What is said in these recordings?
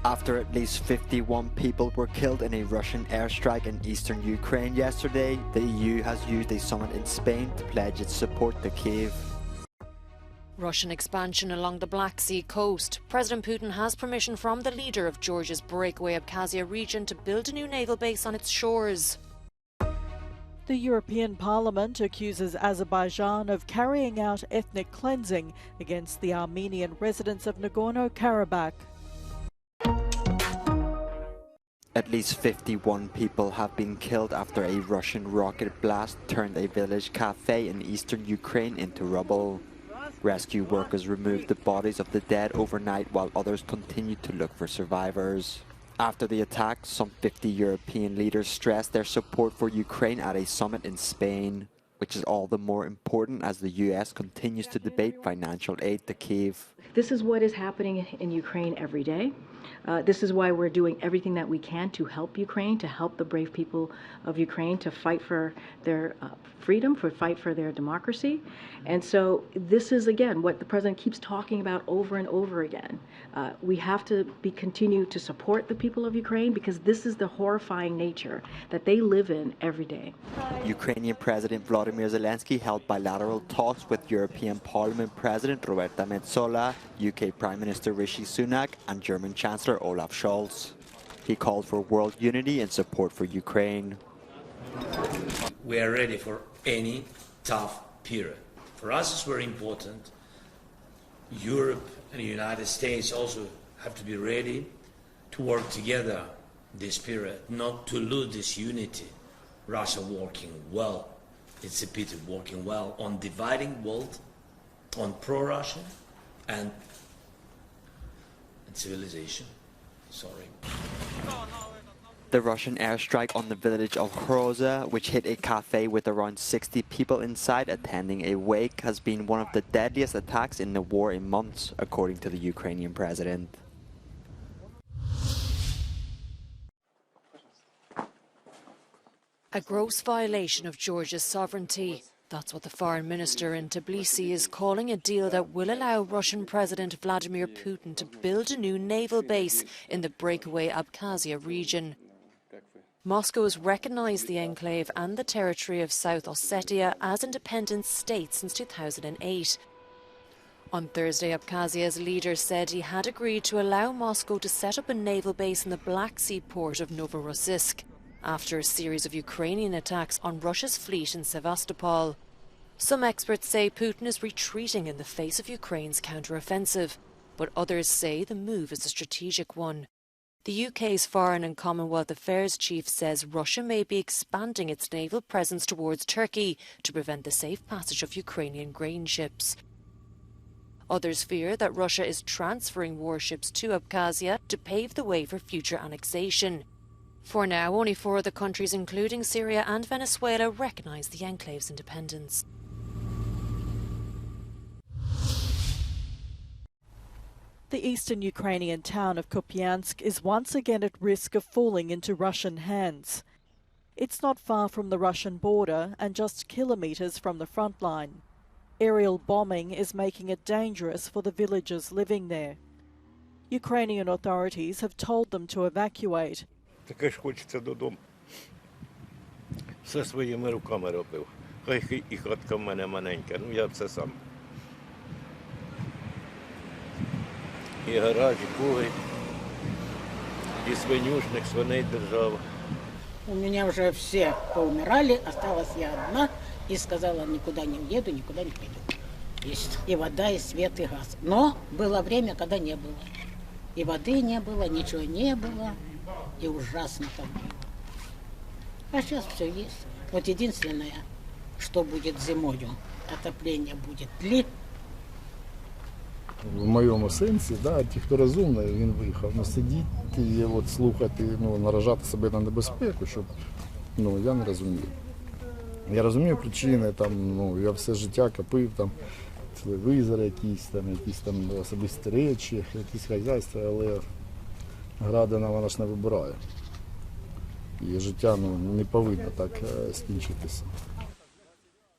After at least 51 people were killed in a Russian airstrike in eastern Ukraine yesterday, the EU has used a summit in Spain to pledge its support to Kyiv. Russian expansion along the Black Sea coast. President Putin has permission from the leader of Georgia's breakaway Abkhazia region to build a new naval base on its shores. The European Parliament accuses Azerbaijan of carrying out ethnic cleansing against the Armenian residents of Nagorno-Karabakh. At least 51 people have been killed after a Russian rocket blast turned a village cafe in eastern Ukraine into rubble. Rescue workers removed the bodies of the dead overnight while others continued to look for survivors. After the attack, some 50 European leaders stressed their support for Ukraine at a summit in Spain, which is all the more important as the US continues to debate financial aid to Kyiv. This is what is happening in Ukraine every day. This is why we're doing everything that we can to help Ukraine, to help the brave people of Ukraine to fight for their freedom, fight for their democracy. And so this is, again, what the president keeps talking about over and over again. We have to continue to support the people of Ukraine because this is the horrifying nature that they live in every day. Ukrainian President Volodymyr Zelensky held bilateral talks with European Parliament President Roberta Metsola, UK Prime Minister Rishi Sunak and German Chancellor Olaf Scholz. He called for world unity and support for Ukraine. We are ready for any tough period. For us it's very important. Europe and the United States also have to be ready to work together this period, not to lose this unity. Russia working well, it's a pity, working well on dividing world, on pro-Russian and civilization. Sorry. The Russian airstrike on the village of Hroza, which hit a cafe with around 60 people inside attending a wake, has been one of the deadliest attacks in the war in months, according to the Ukrainian president. A gross violation of Georgia's sovereignty. That's what the foreign minister in Tbilisi is calling a deal that will allow Russian President Vladimir Putin to build a new naval base in the breakaway Abkhazia region. Moscow has recognised the enclave and the territory of South Ossetia as independent states since 2008. On Thursday, Abkhazia's leader said he had agreed to allow Moscow to set up a naval base in the Black Sea port of Novorossiysk, after a series of Ukrainian attacks on Russia's fleet in Sevastopol. Some experts say Putin is retreating in the face of Ukraine's counter-offensive, but others say the move is a strategic one. The UK's Foreign and Commonwealth Affairs chief says Russia may be expanding its naval presence towards Turkey to prevent the safe passage of Ukrainian grain ships. Others fear that Russia is transferring warships to Abkhazia to pave the way for future annexation. For now, only 4 other countries, including Syria and Venezuela, recognise the enclave's independence. The eastern Ukrainian town of Kupiansk is once again at risk of falling into Russian hands. It's not far from the Russian border and just kilometres from the front line. Aerial bombing is making it dangerous for the villagers living there. Ukrainian authorities have told them to evacuate. Таке ж хочеться додому. Все своїми руками робив. Хай і хатка в мене маленька, ну я все сам. І гараж, і куги, і свинюшник, свиней держав. У меня уже все поумирали, осталась я одна и сказала, никуда не уеду, никуда не пойду. Есть и вода, и свет, и газ. Но было время, когда не было. И воды не было, ничего не было. И ужасно там было. А сейчас все есть. Вот единственное, что будет зимою, отопление будет ли. В моєму сенсі, да, ті, хто розумний, він виїхав. Ну, сидіти і от слухати, ну, наражати себе на небезпеку, щоб, ну, я не розумію. Я розумію причини, там, ну, я все життя копив, там, телевізори якісь там особисті речі, якісь хазяйства, але Градина, вона ж не вибирає. І життя, ну, не повинно так скінчитися.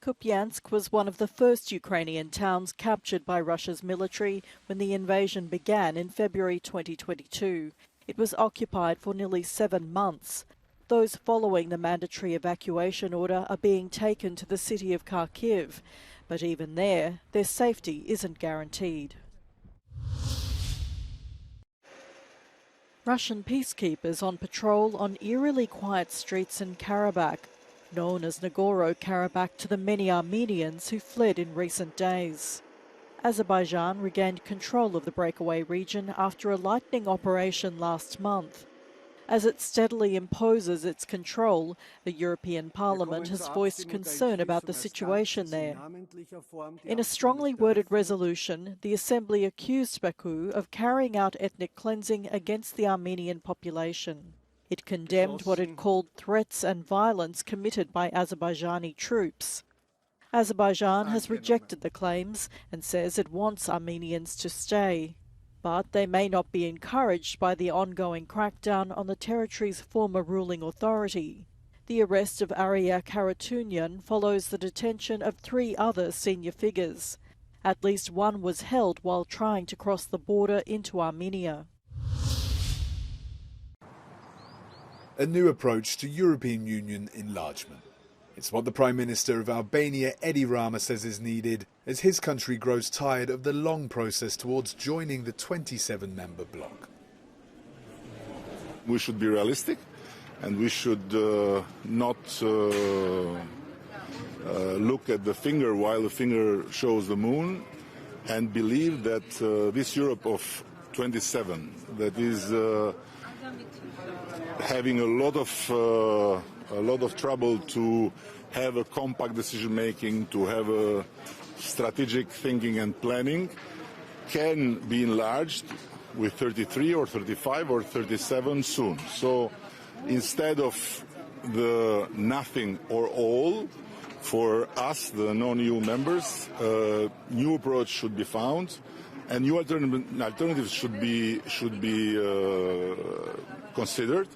Kupiansk was one of the first Ukrainian towns captured by Russia's military when the invasion began in February 2022. It was occupied for nearly 7 months. Those following the mandatory evacuation order are being taken to the city of Kharkiv, but even there, their safety isn't guaranteed. Russian peacekeepers on patrol on eerily quiet streets in Karabakh, known as Nagorno-Karabakh to the many Armenians who fled in recent days. Azerbaijan regained control of the breakaway region after a lightning operation last month. As it steadily imposes its control, the European Parliament has voiced concern about the situation there. In a strongly worded resolution, the Assembly accused Baku of carrying out ethnic cleansing against the Armenian population. It condemned what it called threats and violence committed by Azerbaijani troops. Azerbaijan has rejected the claims and says it wants Armenians to stay. But they may not be encouraged by the ongoing crackdown on the territory's former ruling authority. The arrest of Arya Karatunyan follows the detention of 3 other senior figures. At least one was held while trying to cross the border into Armenia. A new approach to European Union enlargement. It's what the Prime Minister of Albania, Edi Rama, says is needed as his country grows tired of the long process towards joining the 27-member bloc. We should be realistic, and we should not look at the finger while the finger shows the moon, and believe that this Europe of 27 that is having a lot of trouble to have a compact decision making, to have a strategic thinking and planning, can be enlarged with 33 or 35 or 37 soon. So instead of the nothing or all, for us, the non-EU members, a new approach should be found, and new alternatives should be considered.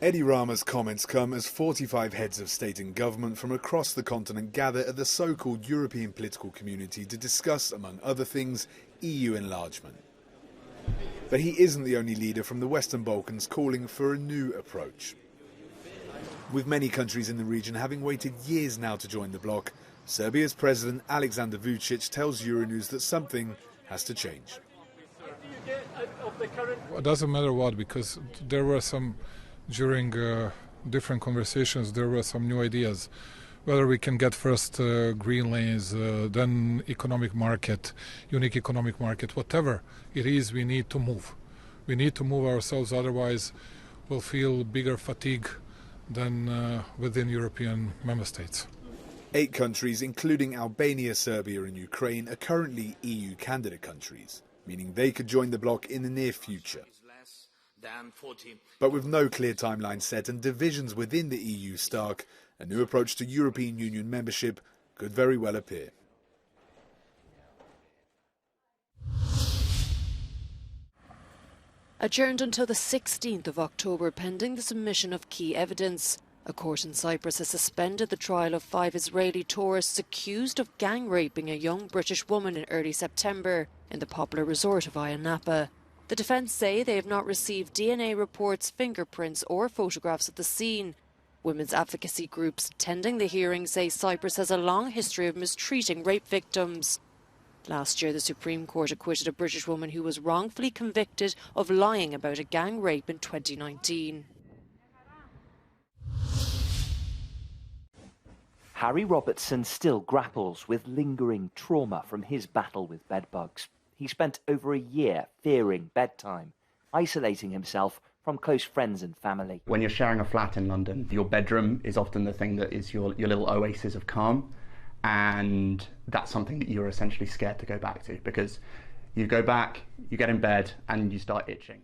Edi Rama's comments come as 45 heads of state and government from across the continent gather at the so-called European political community to discuss, among other things, EU enlargement. But he isn't the only leader from the Western Balkans calling for a new approach. With many countries in the region having waited years now to join the bloc, Serbia's President Aleksandar Vučić tells Euronews that something has to change. It doesn't matter what, because there were some, during different conversations, there were some new ideas. Whether we can get first green lanes, then economic market, unique economic market, whatever it is, we need to move. We need to move ourselves, otherwise we'll feel bigger fatigue than within European member states. 8 countries, including Albania, Serbia and Ukraine, are currently EU candidate countries, meaning they could join the bloc in the near future. But with no clear timeline set and divisions within the EU stark, a new approach to European Union membership could very well appear. Adjourned until the 16th of October pending the submission of key evidence. A court in Cyprus has suspended the trial of 5 Israeli tourists accused of gang raping a young British woman in early September in the popular resort of Ayia Napa. The defence say they have not received DNA reports, fingerprints or photographs of the scene. Women's advocacy groups attending the hearing say Cyprus has a long history of mistreating rape victims. Last year, the Supreme Court acquitted a British woman who was wrongfully convicted of lying about a gang rape in 2019. Harry Robertson still grapples with lingering trauma from his battle with bedbugs. He spent over a year fearing bedtime, isolating himself from close friends and family. When you're sharing a flat in London, your bedroom is often the thing that is your little oasis of calm. And that's something that you're essentially scared to go back to, because you go back, you get in bed and you start itching.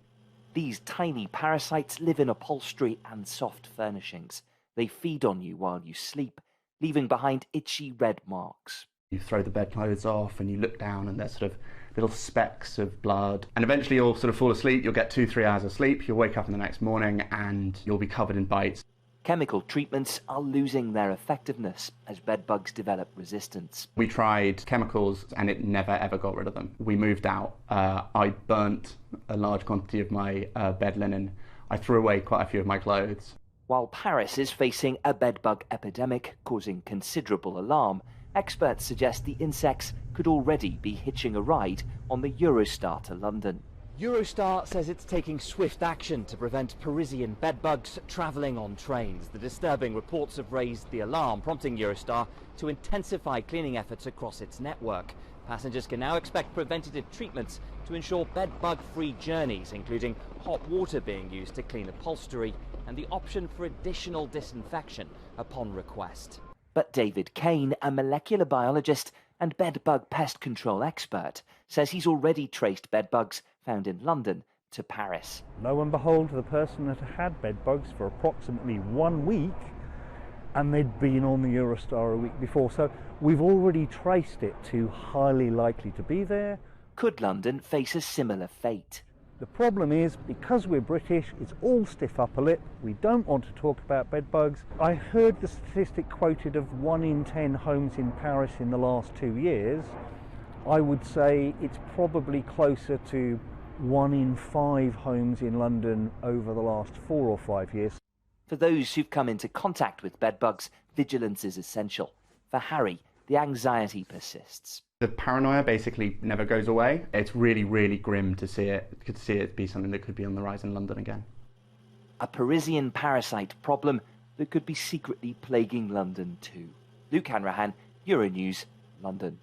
These tiny parasites live in upholstery and soft furnishings. They feed on you while you sleep, leaving behind itchy red marks. You throw the bedclothes off and you look down and there's sort of little specks of blood. And eventually you'll sort of fall asleep, you'll get 2-3 hours of sleep, you'll wake up in the next morning and you'll be covered in bites. Chemical treatments are losing their effectiveness as bedbugs develop resistance. We tried chemicals and it never ever got rid of them. We moved out. I burnt a large quantity of my bed linen. I threw away quite a few of my clothes. While Paris is facing a bedbug epidemic causing considerable alarm, experts suggest the insects could already be hitching a ride on the Eurostar to London. Eurostar says it's taking swift action to prevent Parisian bedbugs travelling on trains. The disturbing reports have raised the alarm, prompting Eurostar to intensify cleaning efforts across its network. Passengers can now expect preventative treatments to ensure bedbug-free journeys, including hot water being used to clean upholstery and the option for additional disinfection upon request. But David Kane, a molecular biologist and bedbug pest control expert, says he's already traced bedbugs found in London to Paris. Lo and behold, the person had had bedbugs for approximately 1 week and they'd been on the Eurostar a week before. So we've already traced it to highly likely to be there. Could London face a similar fate? The problem is, because we're British, it's all stiff upper lip. We don't want to talk about bedbugs. I heard the statistic quoted of 1 in 10 homes in Paris in the last 2 years. I would say it's probably closer to 1 in 5 homes in London over the last 4 or 5 years. For those who've come into contact with bedbugs, vigilance is essential. For Harry, the anxiety persists. The paranoia basically never goes away. It's really, really grim to see it be something that could be on the rise in London again. A Parisian parasite problem that could be secretly plaguing London too. Luke Hanrahan, Euronews, London.